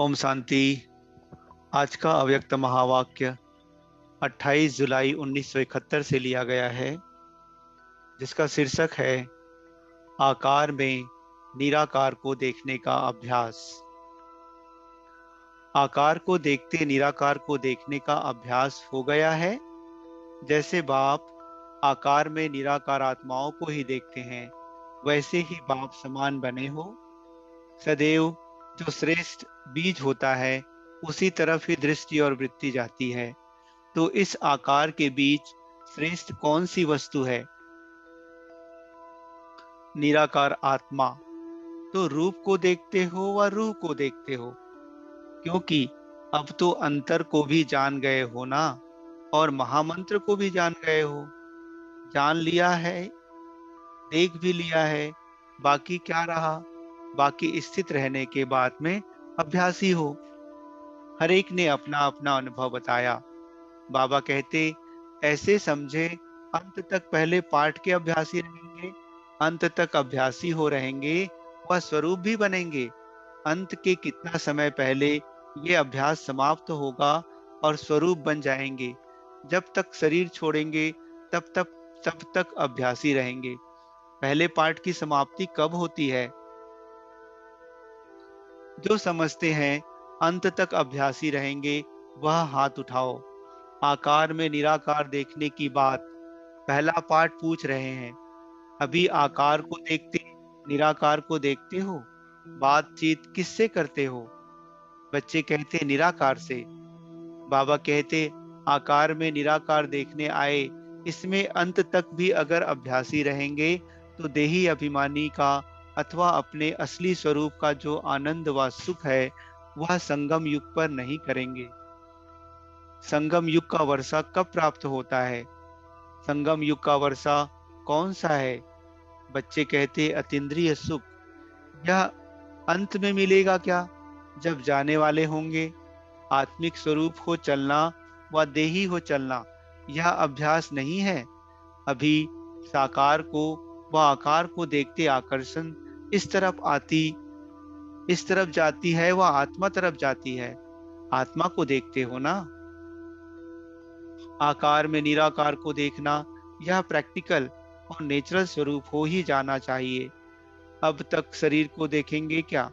ओम शांति। आज का अव्यक्त महावाक्य 28 जुलाई 1971 से लिया गया है, जिसका शीर्षक है आकार में निराकार को देखने का अभ्यास। आकार को देखते निराकार को देखने का अभ्यास हो गया है। जैसे बाप आकार में निराकार आत्माओं को ही देखते हैं, वैसे ही बाप समान बने हो। सदैव जो श्रेष्ठ बीज होता है, उसी तरफ ही दृष्टि और वृत्ति जाती है। तो इस आकार के बीच श्रेष्ठ कौन सी वस्तु है? निराकार आत्मा। तो रूप को देखते हो व रूह को देखते हो, क्योंकि अब तो अंतर को भी जान गए हो ना, और महामंत्र को भी जान गए हो। जान लिया है, देख भी लिया है, बाकी क्या रहा? बाकी स्थित रहने के बाद में अभ्यासी हो। हर एक ने अपना अपना अनुभव बताया। बाबा कहते, ऐसे समझे अंत तक पहले पाठ के अभ्यासी रहेंगे, अंत तक अभ्यासी हो रहेंगे, वह स्वरूप भी बनेंगे। अंत के कितना समय पहले ये अभ्यास समाप्त होगा और स्वरूप बन जाएंगे। जब तक शरीर छोड़ेंगे तब तक अभ्यासी रहेंगे। पहले पाठ की समाप्ति कब होती है? जो समझते हैं अंत तक अभ्यासी रहेंगे, वह हाथ उठाओ। आकार में निराकार देखने की बात पहला पाठ पूछ रहे हैं। अभी आकार को देखते निराकार को देखते हो? बातचीत किससे करते हो? बच्चे कहते निराकार से। बाबा कहते आकार में निराकार देखने आए, इसमें अंत तक भी अगर अभ्यासी रहेंगे तो देही अभिमानी का अथवा अपने असली स्वरूप का जो आनंद व सुख है, वह संगम युग पर नहीं करेंगे। संगम युग का वर्षा कब प्राप्त होता है? संगम युग का वर्षा कौन सा है? बच्चे कहते अतीन्द्रिय सुख। यह अंत में मिलेगा क्या? जब जाने वाले होंगे। आत्मिक स्वरूप हो चलना व देही हो चलना, यह अभ्यास नहीं है। अभी साकार को व आकार को देखते आकर्षण इस तरफ जाती है व आत्मा तरफ जाती है। आत्मा को देखते हो ना। आकार में निराकार को देखना, यह प्रैक्टिकल और नेचुरल स्वरूप हो ही जाना चाहिए। अब तक शरीर को देखेंगे क्या?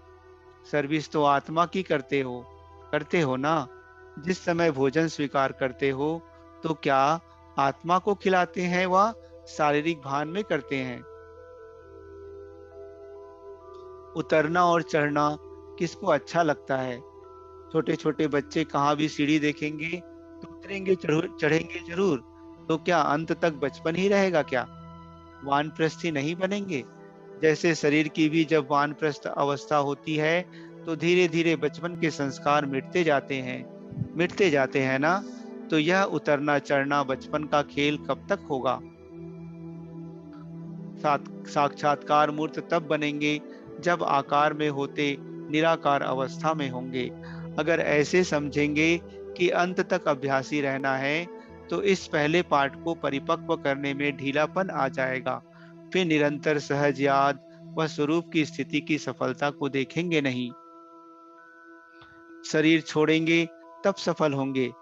सर्विस तो आत्मा की करते हो ना। जिस समय भोजन स्वीकार करते हो, तो क्या आत्मा को खिलाते हैं व शारीरिक भान में करते हैं? उतरना और चढ़ना किसको अच्छा लगता है? छोटे छोटे बच्चे कहाँ भी सीढ़ी देखेंगे तो उतरेंगे, चढ़ेंगे जरूर। तो क्या अंत तक बचपन ही रहेगा क्या? वानप्रस्थी नहीं बनेंगे? जैसे शरीर की भी जब वानप्रस्थ अवस्था होती है, तो धीरे धीरे बचपन के संस्कार मिटते जाते हैं ना। तो यह उतरना चढ़ना बचपन का खेल कब तक होगा? साक्षात्कार मूर्त तब बनेंगे जब आकार में होते निराकार अवस्था में होंगे। अगर ऐसे समझेंगे कि अंत तक अभ्यासी रहना है, तो इस पहले पाठ को परिपक्व करने में ढीलापन आ जाएगा। फिर निरंतर सहज याद व स्वरूप की स्थिति की सफलता को देखेंगे नहीं। शरीर छोड़ेंगे तब सफल होंगे,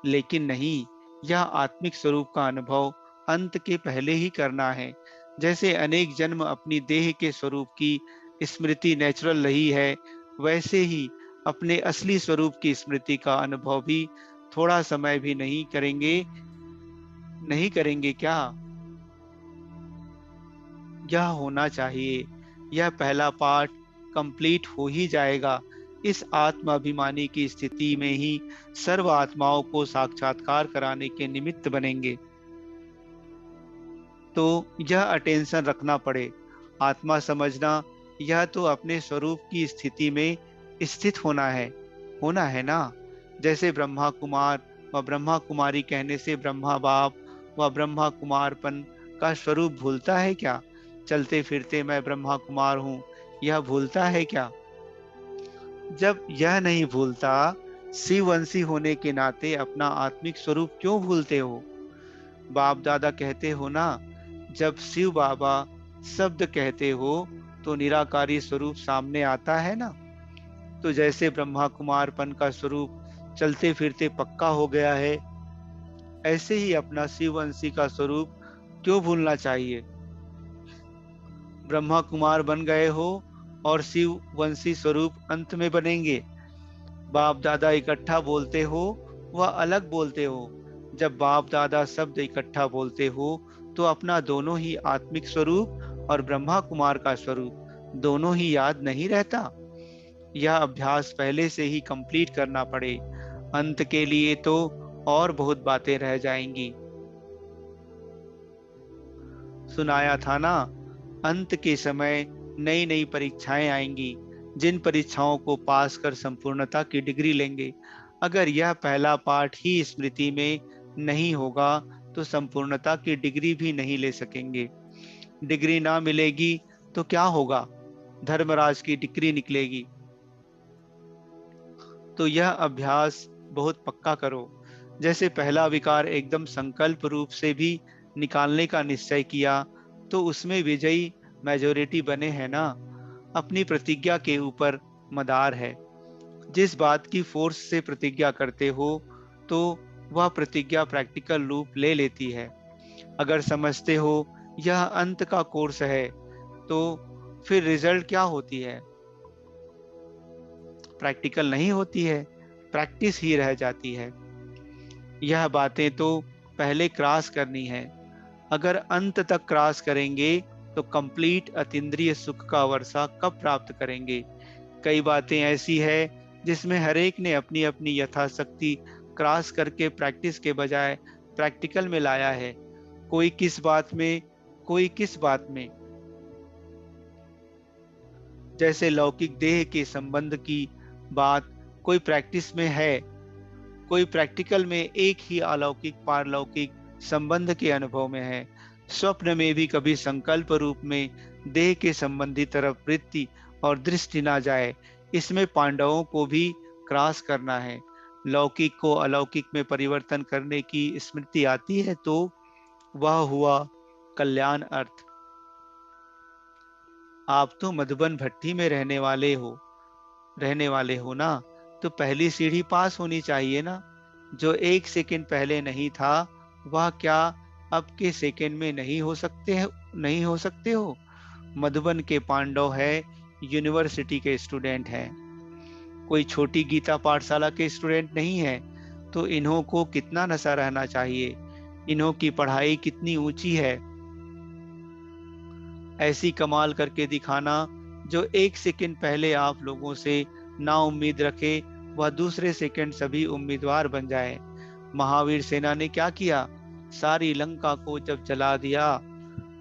लेकिन नहीं, यह आत्मिक स्वरूप का अनुभव अंत के पहले ही करना है। जैसे अनेक जन्म अपनी देह के स्वरूप की स्मृति नेचुरल रही है, वैसे ही अपने असली स्वरूप की स्मृति का अनुभव भी थोड़ा समय भी नहीं करेंगे क्या? यह होना चाहिए। यह पहला पाठ कंप्लीट हो ही जाएगा। इस आत्म अभिमानी की स्थिति में ही सर्व आत्माओं को साक्षात्कार कराने के निमित्त बनेंगे। तो यह अटेंशन रखना पड़े। आत्मा समझना, यह तो अपने स्वरूप की स्थिति में स्थित होना है ना। जैसे ब्रह्मा कुमार व ब्रह्मा कुमारी कहने से ब्रह्मा बाप व ब्रह्मा कुमारपन का स्वरूप भूलता है क्या? चलते फिरते मैं ब्रह्मा कुमार हूँ, यह भूलता है क्या? जब यह नहीं भूलता, शिववंशी होने के नाते अपना आत्मिक स्वरूप क्यों भूलते हो? बाप दादा कहते हो ना, जब शिव बाबा शब्द कहते हो तो निराकारी स्वरूप सामने आता है ना। तो जैसे ब्रह्मा कुमारपन का स्वरूप चलते फिरते पक्का हो गया है, ऐसे ही अपना शिववंशी का स्वरूप क्यों भूलना चाहिए। ब्रह्मा कुमार बन गए हो और शिववंशी स्वरूप अंत में बनेंगे। बाप दादा इकट्ठा बोलते हो व अलग बोलते हो। जब बाप दादा शब्द इकट्ठा बोलते हो तो अपना दोनों ही आत्मिक स्वरूप और ब्रह्मा कुमार का स्वरूप दोनों ही याद नहीं रहता। यह अभ्यास पहले से ही कंप्लीट करना पड़े, अंत के लिए तो और बहुत बातें रह जाएंगी। सुनाया था ना, अंत के समय नई नई परीक्षाएं आएंगी, जिन परीक्षाओं को पास कर संपूर्णता की डिग्री लेंगे। अगर यह पहला पाठ ही स्मृति में नहीं होगा तो संपूर्णता की डिग्री भी नहीं ले सकेंगे। डिग्री ना मिलेगी तो क्या होगा? धर्मराज की डिग्री निकलेगी। तो यह अभ्यास बहुत पक्का करो। जैसे पहला विकार एकदम संकल्प रूप से भी निकालने का निश्चय किया तो उसमें विजयी मेजोरिटी बने हैं ना। अपनी प्रतिज्ञा के ऊपर मदार है। जिस बात की फोर्स से प्रतिज्ञा करते हो तो वह प्रतिज्ञा प्रैक्टिकल रूप ले लेती है। अगर समझते हो यह अंत का कोर्स है तो फिर रिजल्ट क्या होती है? प्रैक्टिकल नहीं होती है, प्रैक्टिस ही रह जाती है। यह बातें तो पहले क्रॉस करनी है। अगर अंत तक क्रॉस करेंगे तो कंप्लीट अतीन्द्रिय सुख का वर्षा कब प्राप्त करेंगे? कई बातें ऐसी है जिसमें हर एक ने अपनी अपनी यथाशक्ति क्रॉस करके प्रैक्टिस के बजाय प्रैक्टिकल में लाया है। कोई किस बात में, कोई किस बात में। जैसे लौकिक देह के संबंध की बात कोई प्रैक्टिस में है, कोई प्रैक्टिकल में एक ही अलौकिक पारलौकिक संबंध के अनुभव में है। स्वप्न में भी कभी संकल्प रूप में देह के संबंधी तरफ वृत्ति और दृष्टि ना जाए। इसमें पांडवों को भी क्रॉस करना है। लौकिक को अलौकिक में परिवर्तन करने की स्मृति आती है तो वह हुआ कल्याण अर्थ। आप तो मधुबन भट्टी में रहने वाले हो ना, तो पहली सीढ़ी पास होनी चाहिए ना। जो एक सेकंड पहले नहीं था वह क्या अब के सेकंड में नहीं हो सकते हो? मधुबन के पांडव है, यूनिवर्सिटी के स्टूडेंट हैं, कोई छोटी गीता पाठशाला के स्टूडेंट नहीं है। तो इन्हों को कितना नशा रहना चाहिए, इन्हों की पढ़ाई कितनी ऊंची है। ऐसी कमाल करके दिखाना जो एक सेकंड पहले आप लोगों से ना उम्मीद रखे वह दूसरे सेकंड सभी उम्मीदवार बन जाए। महावीर सेना ने क्या किया? सारी लंका को जब जला दिया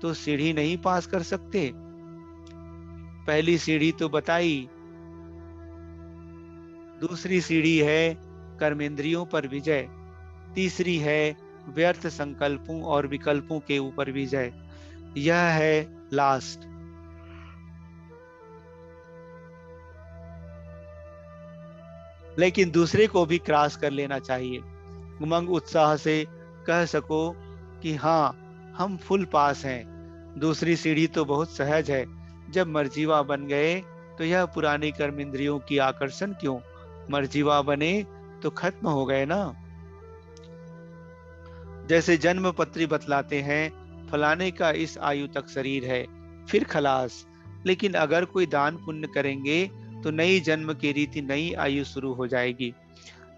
तो सीढ़ी नहीं पास कर सकते। पहली सीढ़ी तो बताई, दूसरी सीढ़ी है कर्मेंद्रियों पर विजय, तीसरी है व्यर्थ संकल्पों और विकल्पों के ऊपर विजय। यह है लास्ट। लेकिन दूसरे को भी क्रॉस कर लेना चाहिए। उमंग उत्साह से कह सको कि हाँ, हम फुल पास हैं। दूसरी सीढ़ी तो बहुत सहज है। जब मर्जीवा बन गए तो यह पुरानी कर्मेंद्रियों की आकर्षण क्यों? मर्जीवा बने तो खत्म हो गए ना। जैसे जन्म पत्री बतलाते हैं फलाने का इस आयु तक शरीर है, फिर खलास। लेकिन अगर कोई दान पुण्य करेंगे तो नई जन्म की रीति नई आयु शुरू हो जाएगी।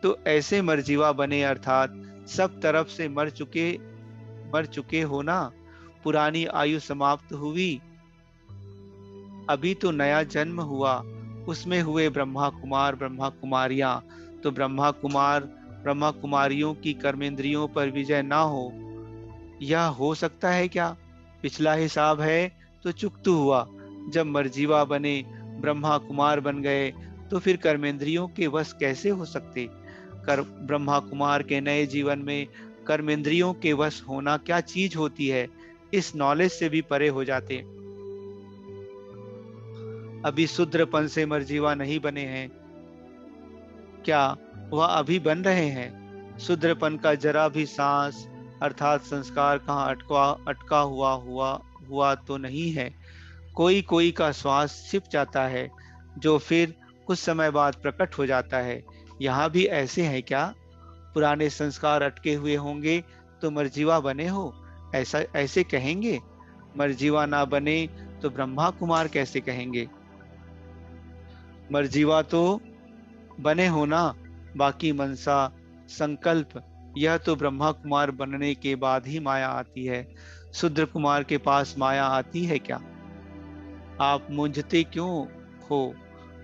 तो ऐसे मर्जीवा बने अर्थात सब तरफ से मर चुके हो ना। पुरानी आयु समाप्त हुई, अभी तो नया जन्म हुआ, उसमें हुए ब्रह्मा कुमार ब्रह्मा कुमारियां। तो ब्रह्मा कुमारियों की कर्मेंद्रियों पर विजय ना हो, यह हो सकता है क्या? पिछला हिसाब है तो चुकतू हुआ। जब मर्जीवा बने, ब्रह्मा कुमार बन गए तो फिर कर्मेंद्रियों के वश कैसे हो सकते? ब्रह्मा कुमार के नए जीवन में कर्मेंद्रियों के वश होना क्या चीज होती है, इस नॉलेज से भी परे हो जाते। अभी शूद्रपन से मर्जीवा नहीं बने हैं क्या? वह अभी बन रहे हैं। शूद्रपन का जरा भी सांस अर्थात संस्कार कहाँ अटका हुआ तो नहीं है। कोई कोई का श्वास छिप जाता है जो फिर कुछ समय बाद प्रकट हो जाता है। यहाँ भी ऐसे हैं क्या? पुराने संस्कार अटके हुए होंगे तो मरजीवा बने हो, ऐसा ऐसे कहेंगे? मरजीवा ना बने तो ब्रह्मा कुमार कैसे कहेंगे? मरजीवा तो बने हो ना, बाकी मनसा संकल्प यह तो ब्रह्मा कुमार बनने के बाद ही माया आती है। शूद्र कुमार के पास माया आती है क्या? आप मूंझते क्यों हो?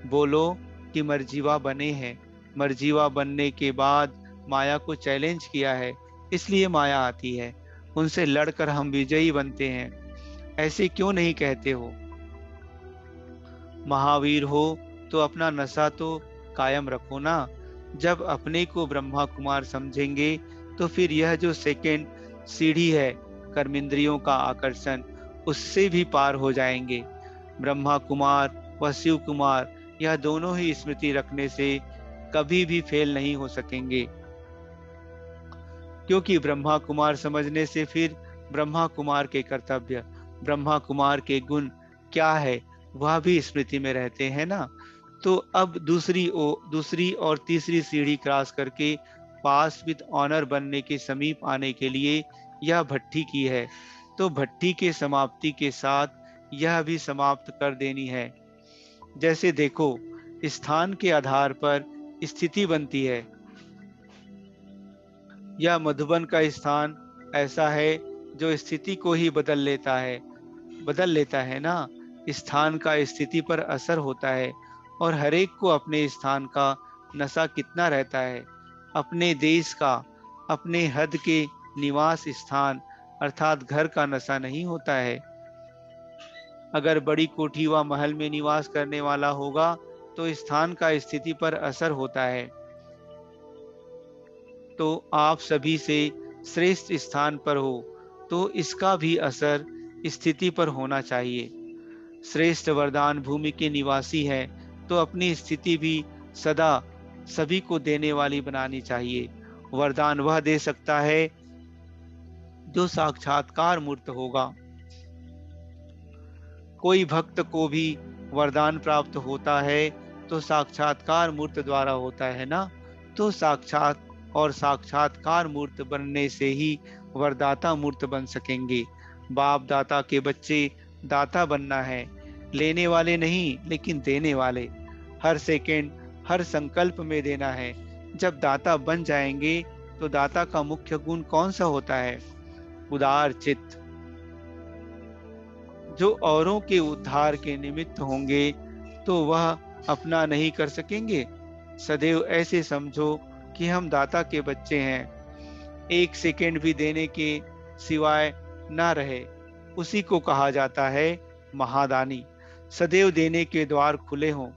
बोलो कि मरजीवा बने हैं। मरजीवा बनने के बाद माया को चैलेंज किया है, इसलिए माया आती है। उनसे लड़कर हम विजयी बनते हैं। ऐसे क्यों नहीं कहते हो? महावीर हो तो अपना नशा तो कायम रखो ना। जब अपने को ब्रह्मा कुमार समझेंगे तो फिर यह जो सेकंड सीढ़ी है, कर्मेंद्रियों का आकर्षण, उससे भी पार हो जाएंगे। ब्रह्मा कुमार व शिव कुमार यह दोनों ही स्मृति रखने से कभी भी फेल नहीं हो सकेंगे, क्योंकि ब्रह्मा कुमार समझने से फिर ब्रह्मा कुमार के कर्तव्य, ब्रह्मा कुमार के गुण क्या है, वह भी स्मृति में रहते हैं ना। तो अब दूसरी और तीसरी सीढ़ी क्रॉस करके पास विद ऑनर बनने के समीप आने के लिए यह भट्ठी की है। तो भट्ठी के समाप्ति के साथ यह भी समाप्त कर देनी है। जैसे देखो, स्थान के आधार पर स्थिति बनती है। यह मधुबन का स्थान ऐसा है जो स्थिति को ही बदल लेता है ना। स्थान का स्थिति पर असर होता है, और हरेक को अपने स्थान का नशा कितना रहता है, अपने देश का, अपने हद के निवास स्थान अर्थात घर का नशा नहीं होता है। अगर बड़ी कोठी व महल में निवास करने वाला होगा तो स्थान का स्थिति पर असर होता है। तो आप सभी से श्रेष्ठ स्थान पर हो तो इसका भी असर स्थिति पर होना चाहिए। श्रेष्ठ वरदान भूमि के निवासी है तो अपनी स्थिति भी सदा सभी को देने वाली बनानी चाहिए। वरदान वह दे सकता है जो साक्षात्कार मूर्त होगा। कोई भक्त को भी वरदान प्राप्त होता है तो साक्षात्कार मूर्त द्वारा होता है ना। तो साक्षात्कार मूर्त बनने से ही वरदाता मूर्त बन सकेंगे। बाप दाता के बच्चे दाता बनना है, लेने वाले नहीं लेकिन देने वाले। हर सेकंड हर संकल्प में देना है। जब दाता बन जाएंगे तो दाता का मुख्य गुण कौन सा होता है? उदार चित्त, जो औरों के उद्धार के निमित्त होंगे तो वह अपना नहीं कर सकेंगे। सदैव ऐसे समझो कि हम दाता के बच्चे हैं। एक सेकंड भी देने के सिवाय ना रहे, उसी को कहा जाता है महादानी। सदैव देने के द्वार खुले हों,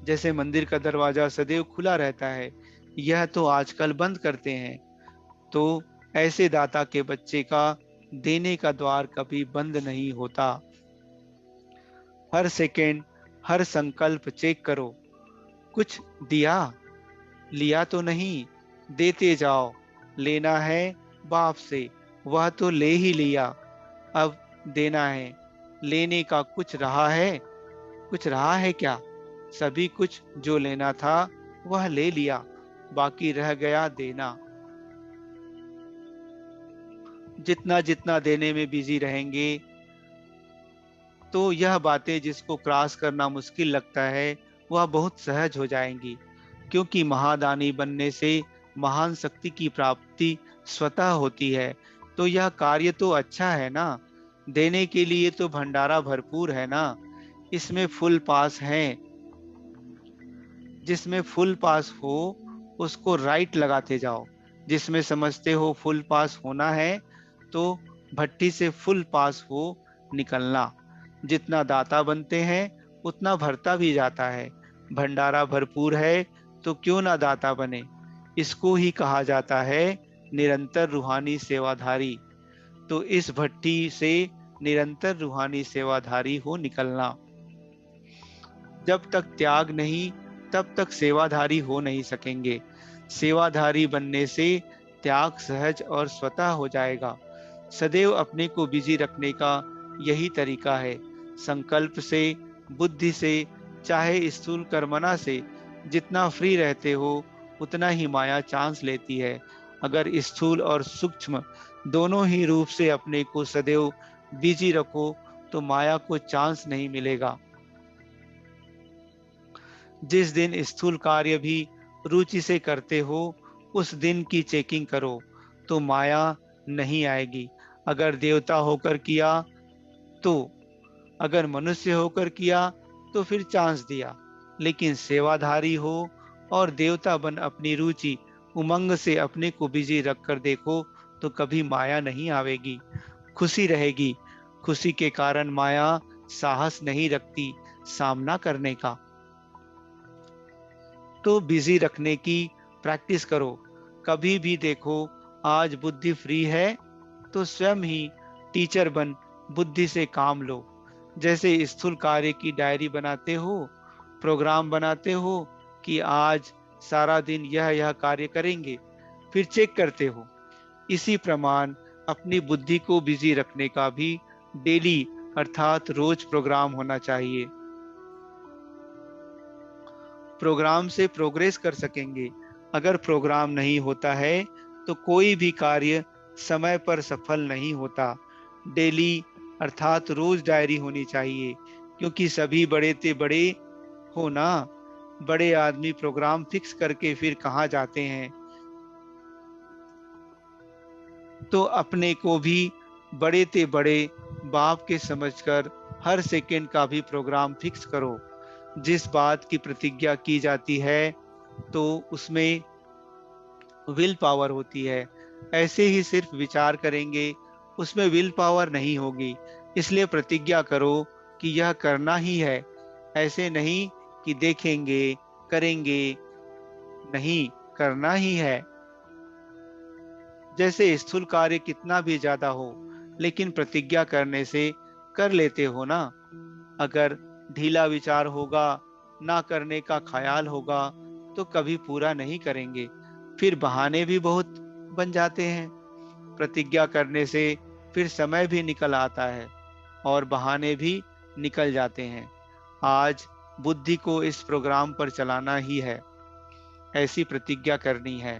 जैसे मंदिर का दरवाजा सदैव खुला रहता है, यह तो आजकल बंद करते हैं। तो ऐसे दाता के बच्चे का देने का द्वार कभी बंद नहीं होता। हर सेकेंड हर संकल्प चेक करो, कुछ दिया, लिया तो नहीं, देते जाओ। लेना है बाप से, वह तो ले ही लिया, अब देना है। लेने का कुछ रहा है क्या? सभी कुछ जो लेना था वह ले लिया, बाकी रह गया देना। जितना जितना देने में बिजी रहेंगे तो यह बातें जिसको क्रॉस करना मुश्किल लगता है वह बहुत सहज हो जाएंगी, क्योंकि महादानी बनने से महान शक्ति की प्राप्ति स्वतः होती है। तो यह कार्य तो अच्छा है ना, देने के लिए तो भंडारा भरपूर है ना। इसमें फुल पास है, जिसमें फुल पास हो उसको राइट लगाते जाओ। जिसमें समझते हो फुल पास होना है तो भट्टी से फुल पास हो निकलना। जितना दाता बनते हैं उतना भरता भी जाता है। भंडारा भरपूर है तो क्यों ना दाता बने। इसको ही कहा जाता है निरंतर रूहानी सेवाधारी। तो इस भट्टी से निरंतर रूहानी सेवाधारी हो निकलना। जब तक त्याग नहीं तब तक सेवाधारी हो नहीं सकेंगे। सेवाधारी बनने से त्याग सहज और स्वतः हो जाएगा। सदैव अपने को बिजी रखने का यही तरीका है। संकल्प से, बुद्धि से चाहे स्थूल कर्मणा से जितना फ्री रहते हो उतना ही माया चांस लेती है। अगर स्थूल और सूक्ष्म दोनों ही रूप से अपने को सदैव बिजी रखो तो माया को चांस नहीं मिलेगा। जिस दिन स्थूल कार्य भी रुचि से करते हो उस दिन की चेकिंग करो तो माया नहीं आएगी। अगर देवता होकर किया तो, अगर मनुष्य होकर किया तो फिर चांस दिया, लेकिन सेवाधारी हो और देवता बन अपनी रुचि उमंग से अपने को बिजी रख कर देखो तो कभी माया नहीं आवेगी, खुशी रहेगी। खुशी के कारण माया साहस नहीं रखती सामना करने का। तो बिजी रखने की प्रैक्टिस करो। कभी भी देखो आज बुद्धि फ्री है तो स्वयं ही टीचर बन बुद्धि से काम लो। जैसे स्थूल कार्य की डायरी बनाते हो, प्रोग्राम बनाते हो कि आज सारा दिन यह कार्य करेंगे, फिर चेक करते हो। इसी प्रमाण अपनी बुद्धि को बिजी रखने का भी डेली अर्थात रोज प्रोग्राम होना चाहिए। प्रोग्राम से प्रोग्रेस कर सकेंगे। अगर प्रोग्राम नहीं होता है तो कोई भी कार्य समय पर सफल नहीं होता। डेली अर्थात रोज डायरी होनी चाहिए, क्योंकि सभी बड़े ते बड़े हो ना। बड़े आदमी प्रोग्राम फिक्स करके फिर कहाँ जाते हैं। तो अपने को भी बड़े ते बड़े बाप के समझकर हर सेकंड का भी प्रोग्राम फिक्स करो। जिस बात की प्रतिज्ञा की जाती है तो उसमें विल पावर होती है। ऐसे ही सिर्फ विचार करेंगे उसमें विल पावर नहीं होगी। इसलिए प्रतिज्ञा करो कि यह करना ही है। ऐसे नहीं कि देखेंगे करेंगे, नहीं, करना ही है। जैसे स्थूल कार्य कितना भी ज्यादा हो लेकिन प्रतिज्ञा करने से कर लेते हो ना। अगर ढीला विचार होगा, ना करने का ख्याल होगा तो कभी पूरा नहीं करेंगे। फिर बहाने भी बहुत बन जाते हैं। प्रतिज्ञा करने से फिर समय भी निकल आता है और बहाने भी निकल जाते हैं। आज बुद्धि को इस प्रोग्राम पर चलाना ही है, ऐसी प्रतिज्ञा करनी है।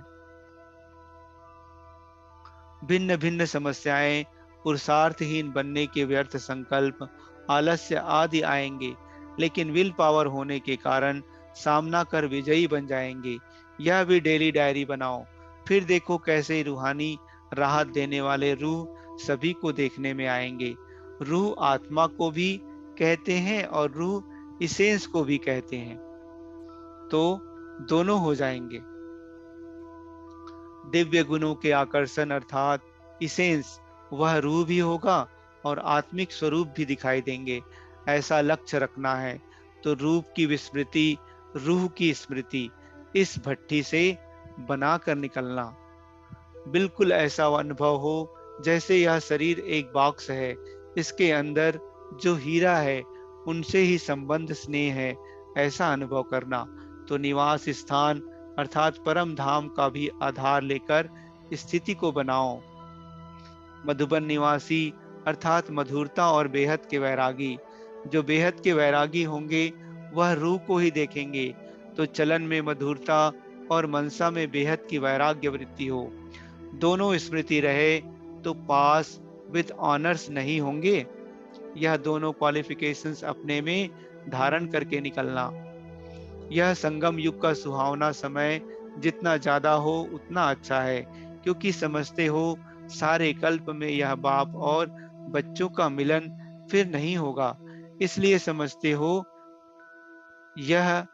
भिन्न भिन्न समस्याएं, पुरुषार्थहीन बनने के व्यर्थ संकल्प, आलस्य आदि आएंगे, लेकिन विल पावर होने के कारण सामना कर विजयी बन जाएंगे। यह भी डेली डायरी बनाओ। फिर देखो कैसे रूहानी राहत देने वाले रूह सभी को देखने में आएंगे। रूह आत्मा को भी कहते हैं और रूह इसेंस को भी कहते हैं, तो दोनों हो जाएंगे। दिव्य गुणों के आकर्षण अर्थात इसेंस, वह रूह भी होगा और आत्मिक स्वरूप भी दिखाई देंगे। ऐसा लक्ष्य रखना है तो रूप की विस्मृति, रूह की स्मृति इस भट्ठी से बना कर निकलना। बिल्कुल ऐसा अनुभव हो जैसे यह शरीर एक बॉक्स है, इसके अंदर जो हीरा है उनसे ही संबंध स्नेह है, ऐसा अनुभव करना। तो निवास स्थान अर्थात परम धाम का भी आधार लेकर स्थिति को बनाओ। मधुबन निवासी अर्थात मधुरता और बेहद के वैरागी, जो बेहद के वैरागी होंगे वह रूह को ही देखेंगे। तो चलन में मधुरता और मनसा में बेहद की वैराग्य वृत्ति हो, दोनों स्मृति रहे तो पास विद ऑनर्स नहीं होंगे। यह दोनों क्वालिफिकेशंस अपने में धारण करके निकलना। यह संगम युग का सुहावना समय जितना ज्यादा हो उतना अच्छा है, क्योंकि समझते हो सारे कल्प में यह बाप और बच्चों का मिलन फिर नहीं होगा। इसलिए समझते हो यह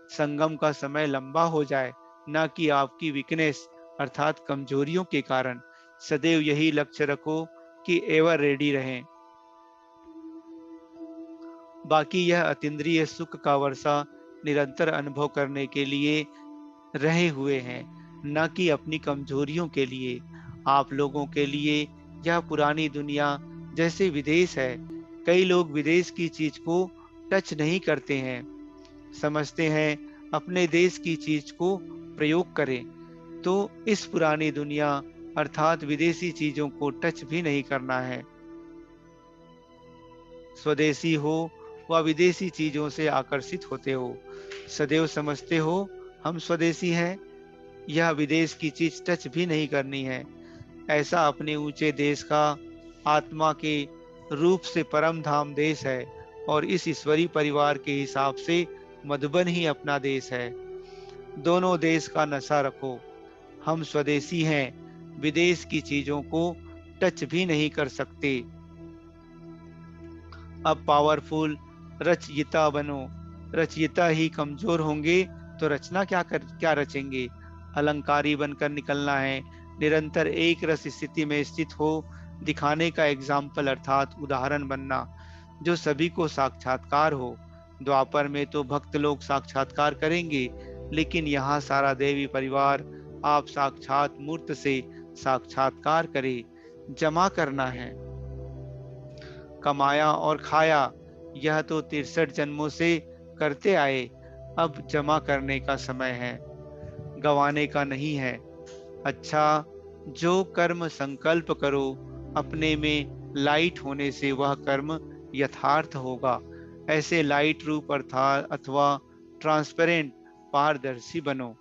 संगम का समय लंबा हो जाए, ना कि आपकी वीकनेस अर्थात कमजोरियों के कारण। सदैव यही लक्ष्य रखो कि एवर रेडी रहें। बाकी यह अतीन्द्रिय सुख का वर्षा निरंतर अनुभव करने के लिए रहे हुए हैं, न कि अपनी कमजोरियों के लिए। आप लोगों के लिए यह पुरानी दुनिया जैसे विदेश है। कई लोग विदेश की चीज को टच नहीं करते हैं, समझते हैं अपने देश की चीज को प्रयोग करें। तो इस पुरानी दुनिया अर्थात विदेशी चीजों को टच भी नहीं करना है। स्वदेशी हो व विदेशी चीजों से आकर्षित होते हो। सदैव समझते हो हम स्वदेशी हैं, यह विदेश की चीज टच भी नहीं करनी है। ऐसा अपने ऊंचे देश का आत्मा के रूप से परम धाम देश है, और इस ईश्वरी परिवार के हिसाब से मधुबन ही अपना देश है। दोनों देश का नशा रखो। हम स्वदेशी हैं, विदेश की चीजों को टच भी नहीं कर सकते। अब पावरफुल रचयिता बनो। रचयिता ही कमजोर होंगे तो रचना क्या रचेंगे। अलंकारी बनकर निकलना है। निरंतर एक रस स्थिति में स्थित हो दिखाने का एग्जाम्पल अर्थात उदाहरण बनना, जो सभी को साक्षात्कार हो। द्वापर में तो भक्त लोग साक्षात्कार करेंगे, लेकिन यहाँ सारा देवी परिवार आप साक्षात मूर्त से साक्षात्कार करे। जमा करना है। कमाया और खाया यह तो 63 जन्मों से करते आए, अब जमा करने का समय है, गंवाने का नहीं है। अच्छा, जो कर्म संकल्प करो अपने में लाइट होने से वह कर्म यथार्थ होगा। ऐसे लाइट रूप अर्थात अथवा ट्रांसपेरेंट पारदर्शी बनो।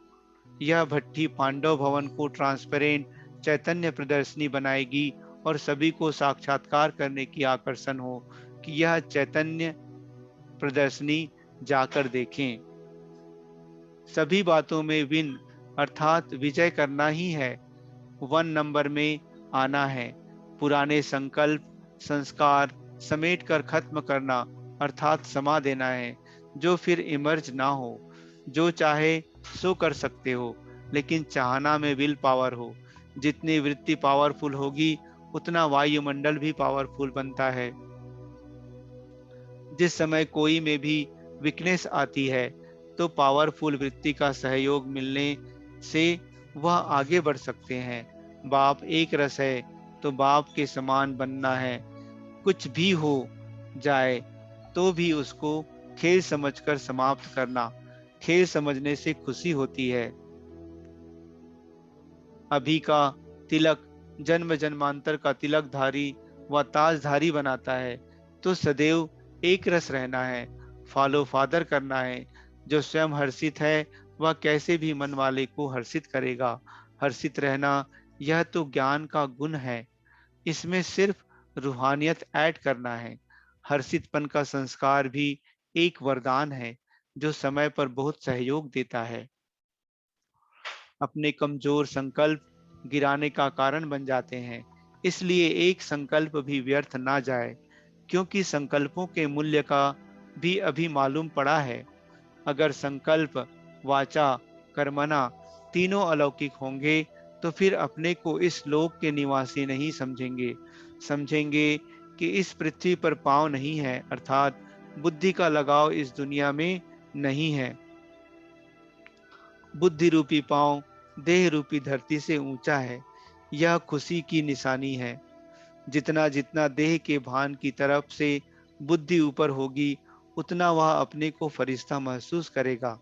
यह भट्टी पांडव भवन को ट्रांसपेरेंट चैतन्य प्रदर्शनी बनाएगी और सभी को साक्षात्कार करने की आकर्षण हो कि यह चैतन्य प्रदर्शनी जाकर देखें। सभी बातों में विन अर्थात विजय करना ही है। 1 नंबर में आना है। पुराने संकल्प संस्कार समेट कर खत्म करना अर्थात समा देना है, जो फिर इमर्ज ना हो। जो चाहे सो कर सकते हो, लेकिन चाहना में विल पावर हो। जितनी वृत्ति पावरफुल होगी उतना वायुमंडल भी पावरफुल बनता है। जिस समय कोई में भी वीकनेस आती है तो पावरफुल वृत्ति का सहयोग मिलने से वह आगे बढ़ सकते हैं। बाप एक रस है तो बाप के समान बनना है। कुछ भी हो जाए तो भी उसको खेल समझकर समाप्त करना। खेल समझने से खुशी होती है। अभी का तिलक जन्म जन्मांतर का तिलकधारी व ताजधारी बनाता है, तो सदैव एक रस रहना है, फॉलो फादर करना है। जो स्वयं हर्षित है वह कैसे भी मन वाले को हर्षित करेगा। हर्षित रहना यह तो ज्ञान का गुण है, इसमें सिर्फ रूहानियत ऐड करना है। हर्षितपन का संस्कार भी एक वरदान है जो समय पर बहुत सहयोग देता है। अपने कमजोर संकल्प गिराने का कारण बन जाते हैं, इसलिए एक संकल्प भी व्यर्थ ना जाए, क्योंकि संकल्पों के मूल्य का भी अभी मालूम पड़ा है। अगर संकल्प वाचा कर्मणा तीनों अलौकिक होंगे तो फिर अपने को इस लोक के निवासी नहीं समझेंगे। समझेंगे कि इस पृथ्वी पर पांव नहीं है, अर्थात बुद्धि का लगाव इस दुनिया में नहीं है। बुद्धि रूपी पांव देह रूपी धरती से ऊंचा है, यह खुशी की निशानी है। जितना जितना देह के भान की तरफ से बुद्धि ऊपर होगी उतना वह अपने को फरिश्ता महसूस करेगा।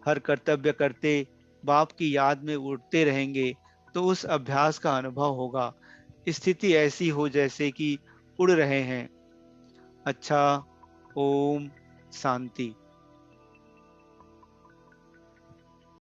हर कर्तव्य करते बाप की याद में उड़ते रहेंगे तो उस अभ्यास का अनुभव होगा। स्थिति ऐसी हो जैसे कि उड़ रहे हैं। अच्छा, ओम शांति।